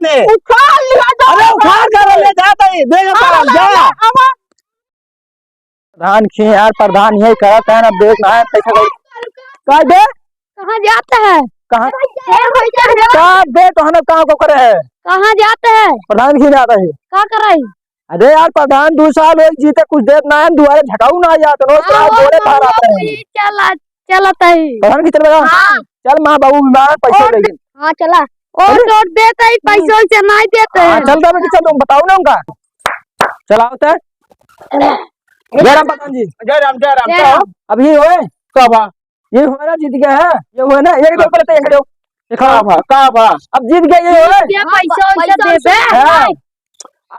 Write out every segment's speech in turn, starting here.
ने अरे उखाड़ कर ले जाता है देगा पर जा प्रधान की यार प्रधान यही करता है ना देखना है पैसा का दे कहाँ जाता है? कहाँ कहाँ दे तो हम कहाँ को करे है जाता है? प्रधान की जाता है क्या कर रही? अरे यार प्रधान 2 साल हो जीते कुछ देर ना है दुआरे झकाऊ ना जाते रोज बोले बाहर आते हैं चलता है प्रधान की चलेगा चल माँ बाबू बीमार पैसे लेकिन हाँ चला और देता है पैसे से नहीं देते हैं। चलता बेटी चल तुम बताओ ना उनका चलाओ तो जय राम प्रधान जी जय राम अब ये हुए कब ये हुआ ना जीत गया है ये हुआ ना एक दो पहले खड़े हो अब जीत गया ये हुए पैसा दे दे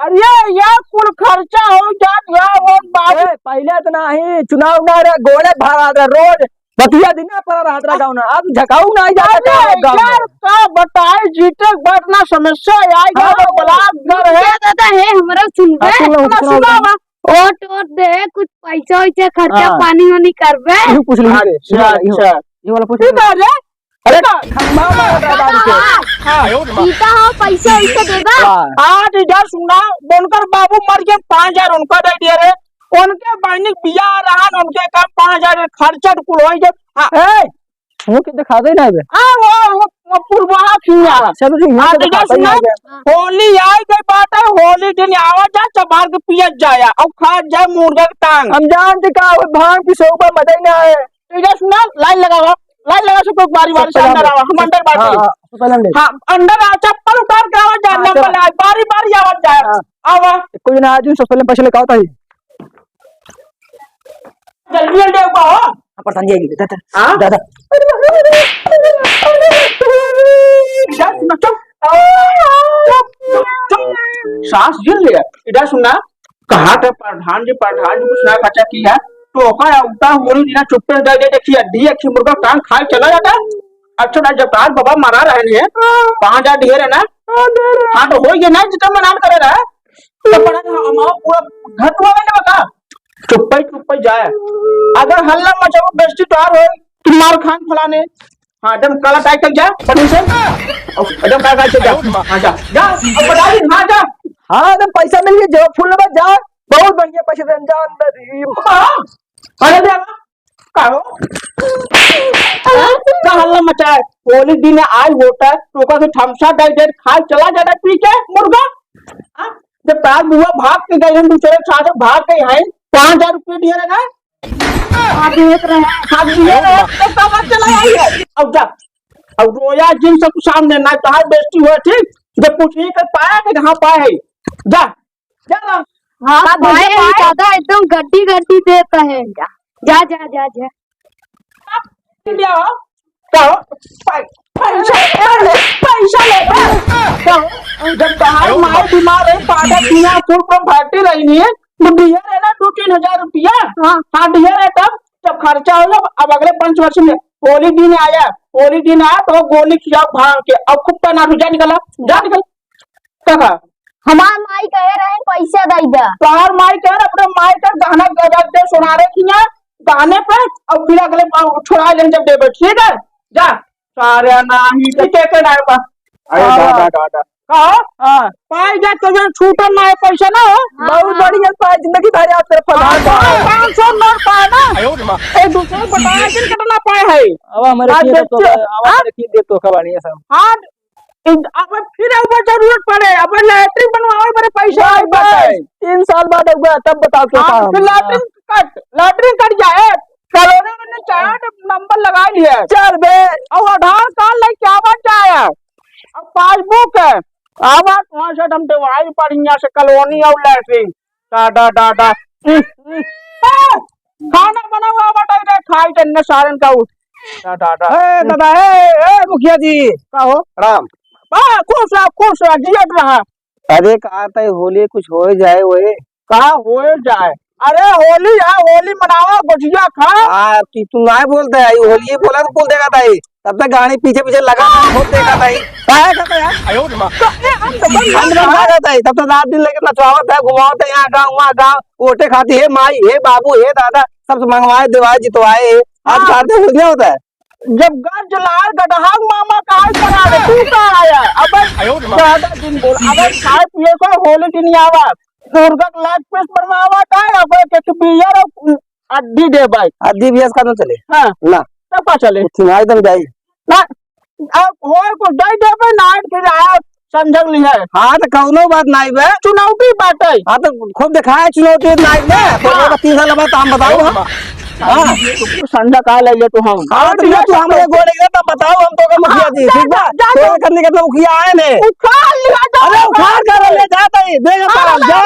अरे यार कुल खर्चा हो जाए वो बाबू पहले तो नहीं चुनाव ना रहे गोले भरा रहे रोज बतिया दिन पर रात रहा गाँव ना अब झकाऊ ना जाता यार का बताए जीते बढ़ना समस्या आएगा ब्लॉक घर है दादा है हमारा सुन ओट दे कुछ पैसा वैसा खर्चा पानी वानी करबे पूछ लीजिए ये वाला पूछ अरे पीता हो पैसा वैसा देगा आज इधर सुना बनकर बाबू मर गए 5000 उनका दे दिए रे उनके बहनी बिया रहा उनके का 5000 खर्चा कुल हो गए वो के दिखा दे ना बे वो पूर्वा खिया चलो जी यहां दिखा दे होली आई गई बात है होली दिन आवा जा चबार के पियत जाया और खा जाए मुर्गा की टांग हम जानते का भांग की शौक पर मजा ही ना है इधर सुना लाइन लगा सब लोग बारी बारी से अंदर आवा हम अंदर बैठे हां अंदर आ चप्पल उतार के आवा जा नंबर बारी बारी आवा जाए आवा कोई ना आज सब पहले पैसे लेके आओ ताई जल्दी जल्दी आओ प्रधान जी आएगी दादा दादा सांस गिर लिया इधर सुना कहा था प्रधान जी कुछ ना खर्चा किया तो उठा होली दिना चुप्पे दे दे देखिए अड्डी अच्छी मुर्गा टांग खाए चला जाता अच्छा ना जब आज बाबा मरा रहे हैं 5000 ढेर है ना हाँ तो हो गया ना जितना मना करे रहा तो हमारा पूरा घर हुआ ना बता चुप्पे जाए अगर हल्ला मचा बेस्टी तो हो तुम मार खान फलाने हाँ एकदम काला टाइट तक जा पटनी से एकदम काला टाइट जा हाँ जा अब बता दी हाँ जा हाँ एकदम पैसा मिल गया जो फुल में जा बहुत बढ़िया पैसे दे जा अंदर अरे देवा कहो का हल्ला मचा है होली दिन आज होता है टोका से ठमसा डाइट खा चला जाता पी के मुर्गा जब तार बुआ भाग के गए हम दूसरे साथ भाग गए हैं 5000 रुपये दिए ना अब जा अब रोया जिन सब सामने ना कहा बेइज्जती हुआ ठीक जब पूछिए कर पाया कि कहाँ पाया है जा जा ना हाँ भाई दादा एकदम गड्डी देता है जा पैसा ले जब बाहर माँ बीमार है पादा पीना फूल पर भागती रही है तो ढेर है ना 2-3 हजार रुपया हाँ ढेर है तब खर्चा होगा अब अगले 5 वर्ष में होली दिन आया तो गोली खिया भाग के अब खूब पहना जा निकल कहा हमार माई कह रहे हैं पैसा दे दे तार माई कह रहे अपने माई का गहना गजब दे सोनारे किया गहने पे अब फिर अगले छुड़ा लेंगे जब देवे ठीक है जा सारे नाही के ना अरे दादा पाई जा तो छूटल ना है पैसा ना हो बहुत बढ़िया पाए जिंदगी भर आप तरफ प्रधान 500 नोट पाए ना एक दूसरे बताया कि कितना पाए है अब हमारे की दे तो कबाड़ी सब हां अब फिर अब जरूरत पड़े अब लैट्रिन बनवावे बड़े पैसा आई बात 3 साल बाद हुआ तब बताओ क्या फिर लैट्रिन कट जाए कॉलोनी में चार नंबर लगा लिया चल बे और आधार कार्ड लेके आवा जाए अब पासबुक है आवा वहां से हम दवाई बढ़िया से कॉलोनी और लैट्रिन डाडा खाना बना हुआ बटा खाई जन्ने सारन का डाडा दादा ए मुखिया जी का हो राम खुश रहा जियत रहा अरे कहा था होली कुछ हो जाए वो कहा हो जाए अरे होली मनाओ गुजिया खा तू ना बोलते है होली बोला तो बोल देगा ताई तब तक गाड़ी पीछे लगा बहुत देखा ताई तब तक रात दिन लेके नचवावत है घुमावत है यहाँ गाँव ओटे खाती है माई हे बाबू हे दादा सब मंगवाए दिवाए जितवाए आज खाते होलिया होता है जब गज लाल गढ़ा मामा कहा करा दे तू का आया अब ज्यादा दिन बोल अबे खाए पिए को होली दिन आवा दुर्गा लाख पीस बनवावा का अब के बियर अड्डी दे भाई आदि बियास का न चले हां ना तब पा चले सुनाई एकदम जाई ना अब होए को दई दे पे नाइट फिर आया समझ ली है हाँ तो कौनो बात नहीं बे चुनौती बात है हाँ तो खूब दिखाए चुनौती नहीं बे तो 3 साल बाद हम बताओ हम हाँ संध्या का ले ले तो हम हाँ तो ये तू हमें गोले गया तब बताओ हम तो का मुखिया जी ठीक बा तो करने के तो मुखिया आए ने उखाड़ लिया अरे उखाड़ कर ले जाता ही देगा तारा जा